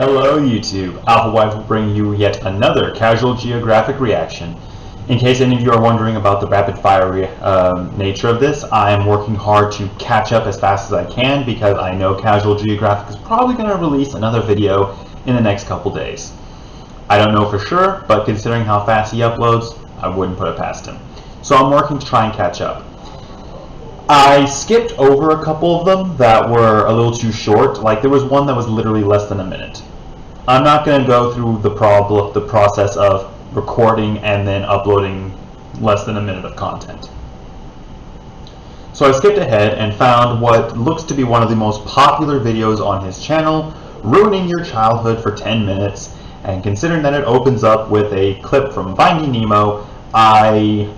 Hello YouTube, Alpha will bring you yet another casual geographic reaction. In case any of you are wondering about the rapid fire nature of this, I am working hard to catch up as fast as I can because I know Casual Geographic is probably going to release another video in the next couple days. I don't know for sure, but considering how fast he uploads, I wouldn't put it past him. So I'm working to try and catch up. I skipped over a couple of them that were a little too short. Like there was one that was literally less than a minute. I'm not going to go through the process of recording and then uploading less than a minute of content. So I skipped ahead and found what looks to be one of the most popular videos on his channel, Ruining Your Childhood for 10 Minutes, and considering that it opens up with a clip from Finding Nemo, I'm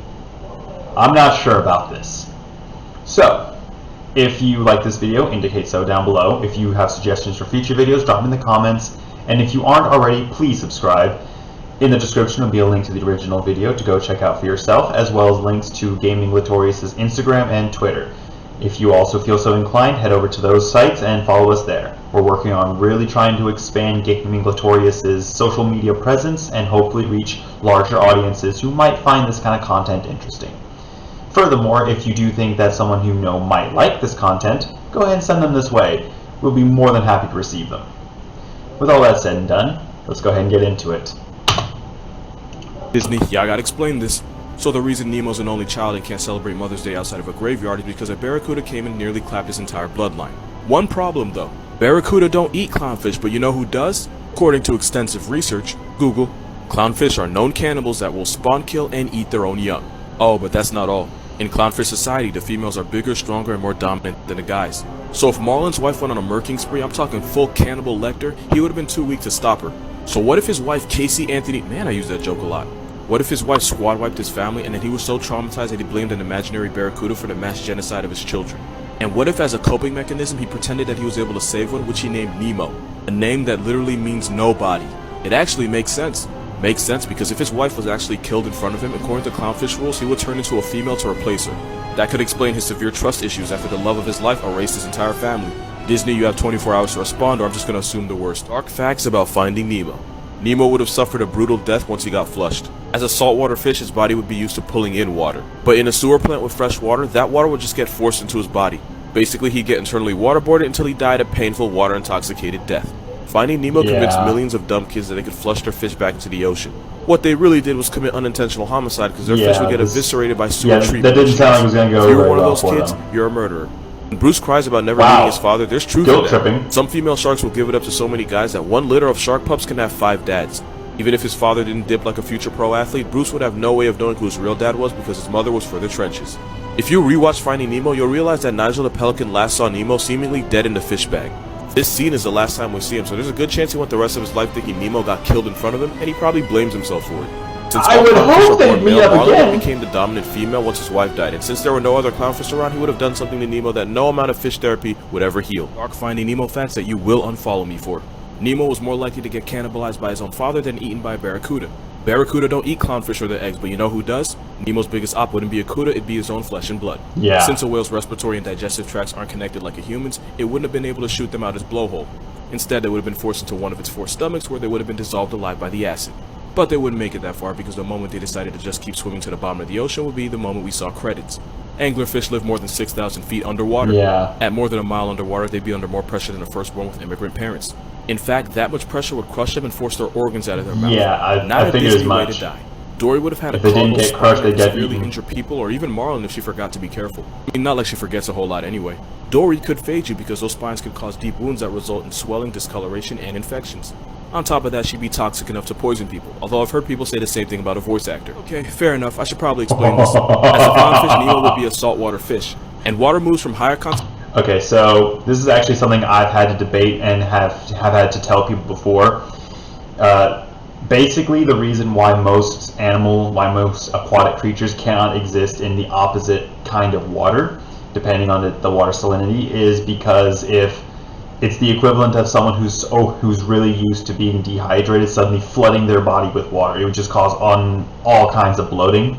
not sure about this. So, if you like this video, indicate so down below. If you have suggestions for future videos, drop them in the comments. And if you aren't already, please subscribe. In the description will be a link to the original video to go check out for yourself, as well as links to Gaming Latorius' Instagram and Twitter. If you also feel so inclined, head over to those sites and follow us there. We're working on really trying to expand Gaming Latorius' social media presence and hopefully reach larger audiences who might find this kind of content interesting. Furthermore, if you do think that someone you know might like this content, go ahead and send them this way. We'll be more than happy to receive them. With all that said and done, let's go ahead and get into it. Disney, yeah, I gotta explain this. So the reason Nemo's an only child and can't celebrate Mother's Day outside of a graveyard is because a barracuda came and nearly clapped his entire bloodline. One problem though, barracuda don't eat clownfish, but you know who does? According to extensive research, Google, clownfish are known cannibals that will spawn kill and eat their own young. Oh, but that's not all. In clownfish society, the females are bigger, stronger, and more dominant than the guys. So if Marlin's wife went on a murking spree, I'm talking full cannibal Lecter, he would have been too weak to stop her. So what if his wife Casey Anthony, man I use that joke a lot. What if his wife squad wiped his family and then he was so traumatized that he blamed an imaginary barracuda for the mass genocide of his children? And what if as a coping mechanism he pretended that he was able to save one, which he named Nemo, a name that literally means nobody? It actually makes sense. Makes sense because if his wife was actually killed in front of him, according to clownfish rules, he would turn into a female to replace her. That could explain his severe trust issues after the love of his life erased his entire family. Disney, you have 24 hours to respond or I'm just going to assume the worst. Dark facts about Finding Nemo. Nemo would have suffered a brutal death once he got flushed. As a saltwater fish, his body would be used to pulling in water. But in a sewer plant with fresh water, that water would just get forced into his body. Basically, he'd get internally waterboarded until he died a painful water-intoxicated death. Finding Nemo convinced millions of dumb kids that they could flush their fish back into the ocean. What they really did was commit unintentional homicide because their fish would get eviscerated by sewer treatment. That didn't sound like it was going to go If you were one of those kids, you're a murderer. When Bruce cries about never meeting his father, there's truth in that. Some female sharks will give it up to so many guys that one litter of shark pups can have 5 dads. Even if his father didn't dip like a future pro athlete, Bruce would have no way of knowing who his real dad was because his mother was for the trenches. If you rewatch Finding Nemo, you'll realize that Nigel the Pelican last saw Nemo seemingly dead in the fish bag. This scene is the last time we see him, so there's a good chance he went the rest of his life thinking Nemo got killed in front of him, and he probably blames himself for it. Since I would hope they'd meet up again. Became the dominant female once his wife died, and since there were no other clownfish around, he would have done something to Nemo that no amount of fish therapy would ever heal. Dark Finding Nemo facts that you will unfollow me for. Nemo was more likely to get cannibalized by his own father than eaten by a barracuda. Barracuda don't eat clownfish or their eggs, but you know who does? Nemo's biggest op wouldn't be a cuda, it'd be his own flesh and blood. Yeah. Since a whale's respiratory and digestive tracts aren't connected like a human's, it wouldn't have been able to shoot them out his blowhole. Instead, they would have been forced into one of its 4 stomachs where they would have been dissolved alive by the acid. But they wouldn't make it that far because the moment they decided to just keep swimming to the bottom of the ocean would be the moment we saw credits. Anglerfish live more than 6,000 feet underwater. Yeah. At more than a mile underwater, they'd be under more pressure than a firstborn with immigrant parents. In fact, that much pressure would crush them and force their organs out of their mouth. Yeah, I figured as much. Way to die. Dory would have had a colossal spine and severely injure people, or even Marlin if she forgot to be careful. I mean, not like she forgets a whole lot anyway. Dory could fade you because those spines could cause deep wounds that result in swelling, discoloration, and infections. On top of that, she'd be toxic enough to poison people, although I've heard people say the same thing about a voice actor. Okay, fair enough, I should probably explain this. As a clownfish, Nemo would be a saltwater fish, and water moves from higher concentration. Okay, so this is actually something I've had to debate and have had to tell people before. Basically, the reason why most aquatic creatures cannot exist in the opposite kind of water, depending on the water salinity, is because if it's the equivalent of someone who's really used to being dehydrated suddenly flooding their body with water, it would just cause all kinds of bloating.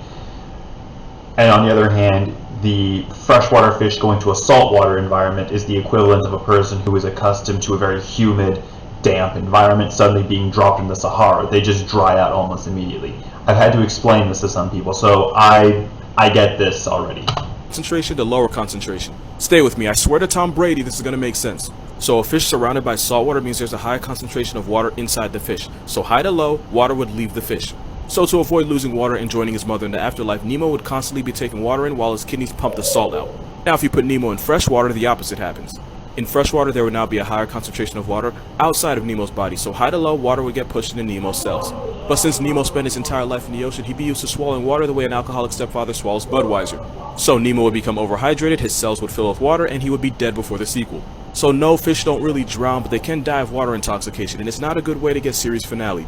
And on the other hand, the freshwater fish going to a saltwater environment is the equivalent of a person who is accustomed to a very humid, damp environment suddenly being dropped in the Sahara. They just dry out almost immediately. I've had to explain this to some people, so I get this already. Concentration to lower concentration. Stay with me, I swear to Tom Brady this is going to make sense. So a fish surrounded by salt water means there's a high concentration of water inside the fish. So high to low, water would leave the fish. So to avoid losing water and joining his mother in the afterlife, Nemo would constantly be taking water in while his kidneys pump the salt out. Now if you put Nemo in fresh water, the opposite happens. In fresh water, there would now be a higher concentration of water outside of Nemo's body, so high to low, water would get pushed into Nemo's cells. But since Nemo spent his entire life in the ocean, he'd be used to swallowing water the way an alcoholic stepfather swallows Budweiser. So Nemo would become overhydrated, his cells would fill with water, and he would be dead before the sequel. So no, fish don't really drown, but they can die of water intoxication, and it's not a good way to get series finale.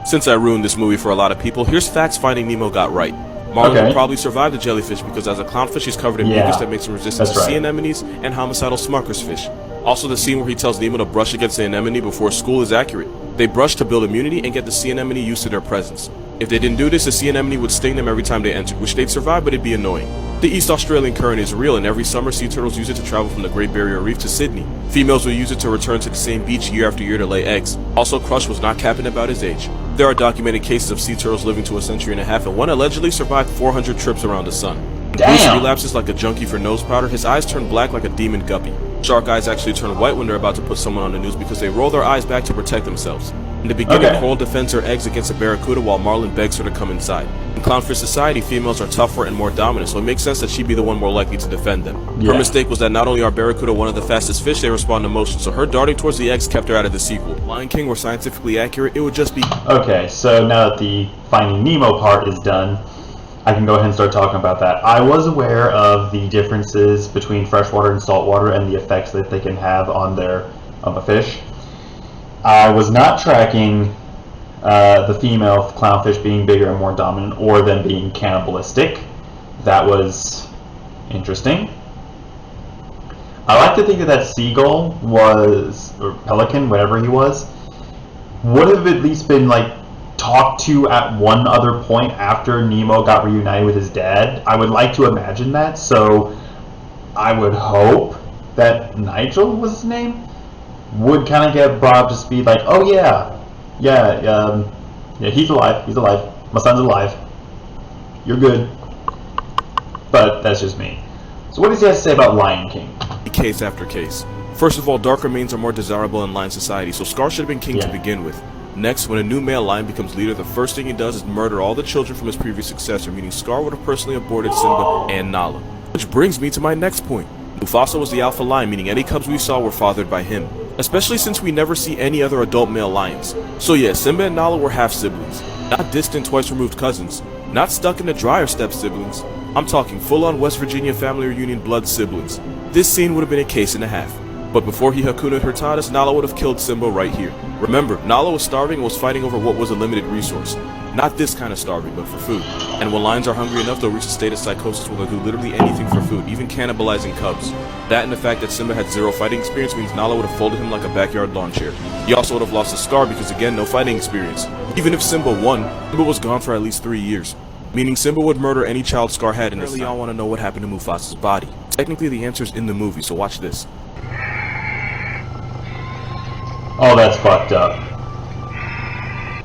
Since I ruined this movie for a lot of people, here's facts Finding Nemo got right. Marlin will probably survive the jellyfish because as a clownfish he's covered in mucus that makes him resistant to sea anemones and homicidal Smucker's fish. Also the scene where he tells Nemo to brush against the anemone before school is accurate. They brush to build immunity and get the sea anemone used to their presence. If they didn't do this, the sea anemone would sting them every time they entered, which they'd survive but it'd be annoying. The East Australian current is real and every summer sea turtles use it to travel from the Great Barrier Reef to Sydney. Females will use it to return to the same beach year after year to lay eggs. Also, Crush was not capping about his age. There are documented cases of sea turtles living to a century and a half, and one allegedly survived 400 trips around the sun. Bruce relapses like a junkie for nose powder, his eyes turn black like a demon guppy. Shark eyes actually turn white when they're about to put someone on the news because they roll their eyes back to protect themselves. In the beginning, Coral defends her eggs against a barracuda while Marlin begs her to come inside. In clownfish society, females are tougher and more dominant, so it makes sense that she'd be the one more likely to defend them. Her mistake was that not only are barracuda one of the fastest fish, they respond to motion, so her darting towards the eggs kept her out of the sequel. Lion King were scientifically accurate, it would just be... Okay, so now that the Finding Nemo part is done, I can go ahead and start talking about that. I was aware of the differences between freshwater and saltwater and the effects that they can have on a fish. I was not tracking the female clownfish being bigger and more dominant or them being cannibalistic. That was interesting. I like to think that seagull was, or pelican, whatever he was, would have at least been like talked to at one other point after Nemo got reunited with his dad. I would like to imagine that, so I would hope that Nigel was his name would kind of get brought up to speed, like, oh yeah, he's alive, my son's alive, you're good. But that's just me. So what does he have to say about Lion King? Case after case. First of all, darker manes are more desirable in lion society, so Scar should have been king to begin with. Next, when a new male lion becomes leader, the first thing he does is murder all the children from his previous successor, meaning Scar would have personally aborted Simba and Nala. Which brings me to my next point. Mufasa was the alpha lion, meaning any cubs we saw were fathered by him. Especially since we never see any other adult male lions. So yeah, Simba and Nala were half siblings. Not distant twice removed cousins. Not stuck in the dryer step siblings. I'm talking full on West Virginia family reunion blood siblings. This scene would have been a case and a half. But before he Hakuna'd Hurtadas, Nala would have killed Simba right here. Remember, Nala was starving and was fighting over what was a limited resource. Not this kind of starving, but for food. And when lions are hungry enough, they'll reach a state of psychosis where they'll do literally anything for food, even cannibalizing cubs. That and the fact that Simba had zero fighting experience means Nala would have folded him like a backyard lawn chair. He also would have lost his Scar because again, no fighting experience. Even if Simba won, Simba was gone for at least 3 years. Meaning Simba would murder any child Scar had, and y'all want to know what happened to Mufasa's body. Technically the answer's in the movie, so watch this. Oh, that's fucked up.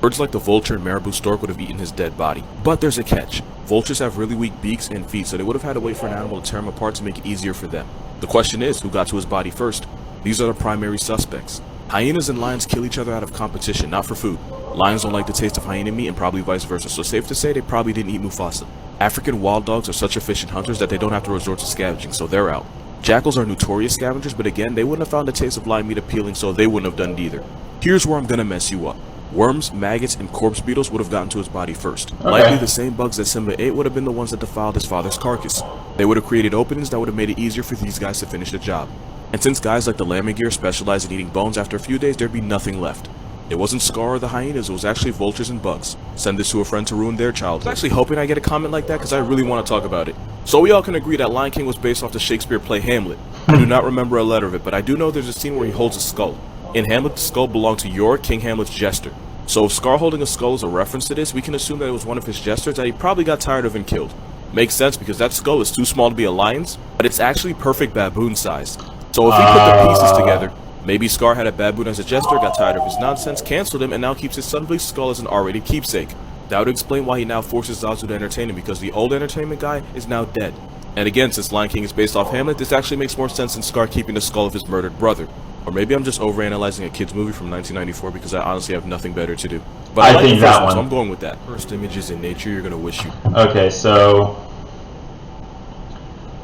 Birds like the vulture and marabou stork would have eaten his dead body. But there's a catch. Vultures have really weak beaks and feet, so they would have had to wait for an animal to tear him apart to make it easier for them. The question is, who got to his body first? These are the primary suspects. Hyenas and lions kill each other out of competition, not for food. Lions don't like the taste of hyena meat and probably vice versa, so safe to say they probably didn't eat Mufasa. African wild dogs are such efficient hunters that they don't have to resort to scavenging, so they're out. Jackals are notorious scavengers, but again, they wouldn't have found the taste of lion meat appealing, so they wouldn't have done it either. Here's where I'm gonna mess you up. Worms, maggots, and corpse beetles would have gotten to his body first. Likely the same bugs that Simba ate would have been the ones that defiled his father's carcass. They would have created openings that would have made it easier for these guys to finish the job. And since guys like the Lammergeier specialize in eating bones, after a few days there'd be nothing left. It wasn't Scar or the hyenas, it was actually vultures and bugs. Send this to a friend to ruin their childhood. I was actually hoping I get a comment like that because I really want to talk about it. So we all can agree that Lion King was based off the Shakespeare play Hamlet. I do not remember a letter of it, but I do know there's a scene where he holds a skull. In Hamlet, the skull belonged to Yorick, King Hamlet's jester. So if Scar holding a skull is a reference to this, we can assume that it was one of his jesters that he probably got tired of and killed. Makes sense because that skull is too small to be a lion's, but it's actually perfect baboon sized. So if we put the pieces together, Maybe Scar had a baboon as a jester, got tired of his nonsense, cancelled him, and now keeps his sun-bleached skull as an R-rated keepsake. That would explain why he now forces Zazu to entertain him, because the old entertainment guy is now dead. And again, since Lion King is based off Hamlet, this actually makes more sense than Scar keeping the skull of his murdered brother. Or maybe I'm just overanalyzing a kid's movie from 1994 because I honestly have nothing better to do. But I like think the first one, so I'm going with that. First images in nature you're gonna wish you. Okay, so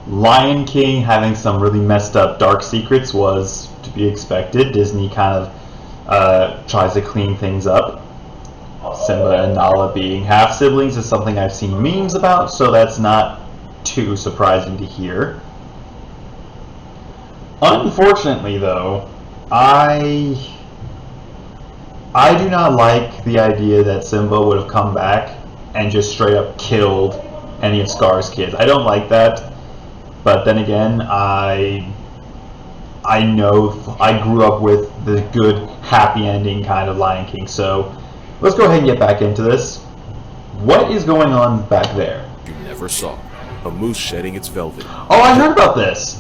Lion King having some really messed up dark secrets was to be expected. Disney kind of tries to clean things up. Simba and Nala being half siblings is something I've seen memes about, so that's not too surprising to hear. Unfortunately, though, I do not like the idea that Simba would have come back and just straight up killed any of Scar's kids. I don't like that, but then again, I know I grew up with the good, happy ending kind of Lion King, so let's go ahead and get back into this. What is going on back there? You never saw a moose shedding its velvet. Oh, I heard about this.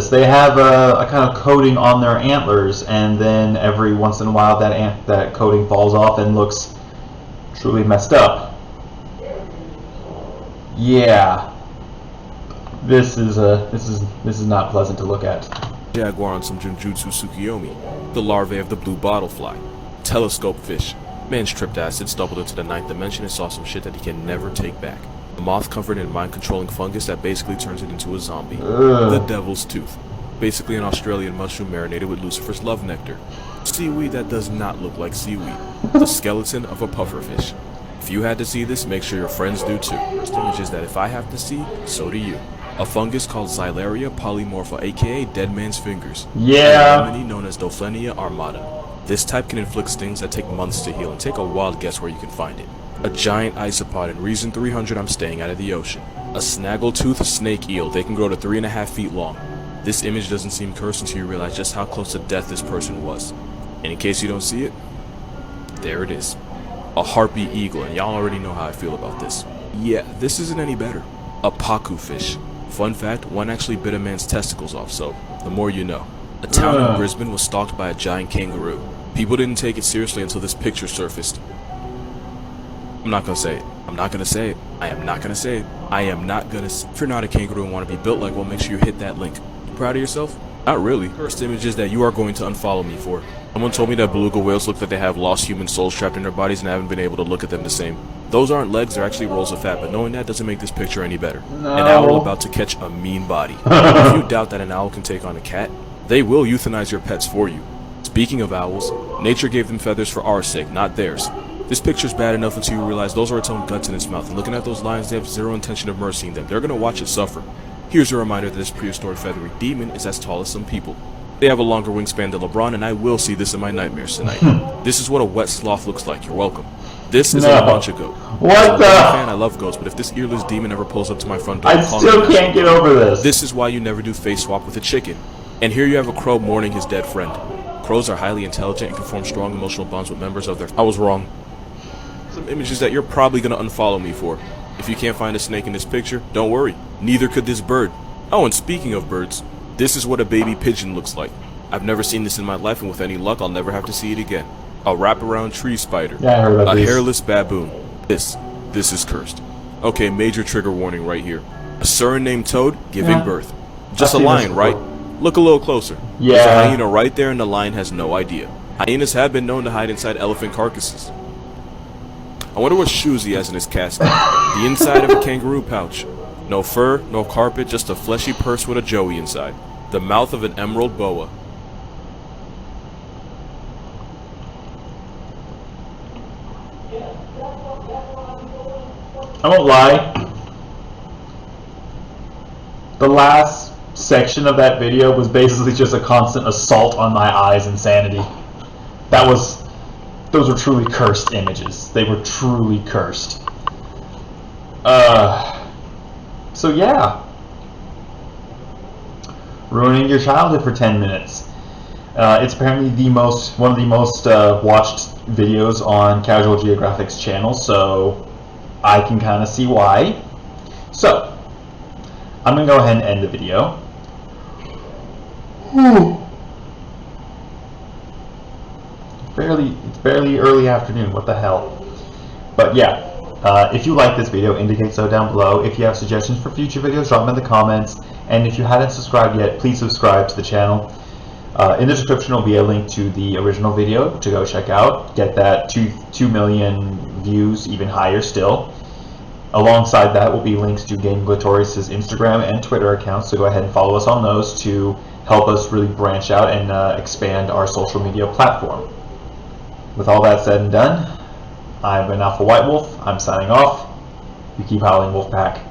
They have a kind of coating on their antlers, and then every once in a while that coating falls off and looks truly messed up. Yeah, this is not pleasant to look at. Jaguar on some Junjutsu Tsukiyomi, the larvae of the blue bottlefly, telescope fish. Man's tripped acid, stumbled into the 9th dimension, and saw some shit that he can never take back. A moth covered in mind-controlling fungus that basically turns it into a zombie. The devil's tooth. Basically an Australian mushroom marinated with Lucifer's love nectar. Seaweed that does not look like seaweed. The skeleton of a pufferfish. If you had to see this, make sure your friends do too. First images that if I have to see, so do you. A fungus called Xylaria polymorpha, aka dead man's fingers. Yeah. An anemone known as Dophlenia armata. This type can inflict stings that take months to heal, and take a wild guess where you can find it. A giant isopod in Reason 300 I'm staying out of the ocean. A snaggletooth snake eel, they can grow to 3.5 feet long. This image doesn't seem cursed until you realize just how close to death this person was. And in case you don't see it, there it is. A harpy eagle, and y'all already know how I feel about this. Yeah, this isn't any better. A pacu fish. Fun fact, one actually bit a man's testicles off, so the more you know. A town in Brisbane was stalked by a giant kangaroo. People didn't take it seriously until this picture surfaced. I'm not gonna say it. I'm not gonna say it. I am not gonna say it. I am not gonna say it. If you're not a kangaroo and want to be built like one, make sure you hit that link. You proud of yourself? Not really. First images that you are going to unfollow me for. Someone told me that beluga whales look like they have lost human souls trapped in their bodies, and I haven't been able to look at them the same. Those aren't legs, they're actually rolls of fat, but knowing that doesn't make this picture any better. No. An owl about to catch a mean body. If you doubt that an owl can take on a cat, they will euthanize your pets for you. Speaking of owls, nature gave them feathers for our sake, not theirs. This picture's bad enough until you realize those are its own guts in its mouth, and looking at those lions, they have zero intention of mercying them. They're gonna watch it suffer. Here's a reminder that this prehistoric feathery demon is as tall as some people. They have a longer wingspan than LeBron, and I will see this in my nightmares tonight. This is what a wet sloth looks like. You're welcome. This is a bunch goat. What the? Fan, I love goats, but if this earless demon ever pulls up to my front door, I still can't get over this. This is why you never do face swap with a chicken. And here you have a crow mourning his dead friend. Crows are highly intelligent and can form strong emotional bonds with members of their... I was wrong. Some images that you're probably gonna unfollow me for. If you can't find a snake in this picture, don't worry. Neither could this bird. Oh, and speaking of birds, this is what a baby pigeon looks like. I've never seen this in my life, and with any luck, I'll never have to see it again. A wraparound tree spider. Yeah, I heard about a these. hairless baboon. This is cursed. Okay, major trigger warning right here. A Suriname toad giving birth. Just a lion, right? Look a little closer. Yeah. There's a hyena right there, and the lion has no idea. Hyenas have been known to hide inside elephant carcasses. I wonder what shoes he has in his casket. The inside of a kangaroo pouch. No fur, no carpet, just a fleshy purse with a joey inside. The mouth of an emerald boa. I won't lie. The last section of that video was basically just a constant assault on my eyes and sanity. Those were truly cursed images. They were truly cursed. So yeah. Ruining your childhood for 10 minutes. It's apparently one of the most watched videos on Casual Geographic's channel, so I can kind of see why. So, I'm going to go ahead and end the video. barely early afternoon. What the hell? But yeah, if you like this video, indicate so down below. If you have suggestions for future videos, drop them in the comments. And if you hadn't subscribed yet, please subscribe to the channel. In the description will be a link to the original video to go check out. Get that 2 million views, even higher still. Alongside that will be links to Gaming Glitoris' Instagram and Twitter accounts, so go ahead and follow us on those to help us really branch out and expand our social media platform. With all that said and done, I've been Alpha White Wolf. I'm signing off. You keep howling, Wolfpack.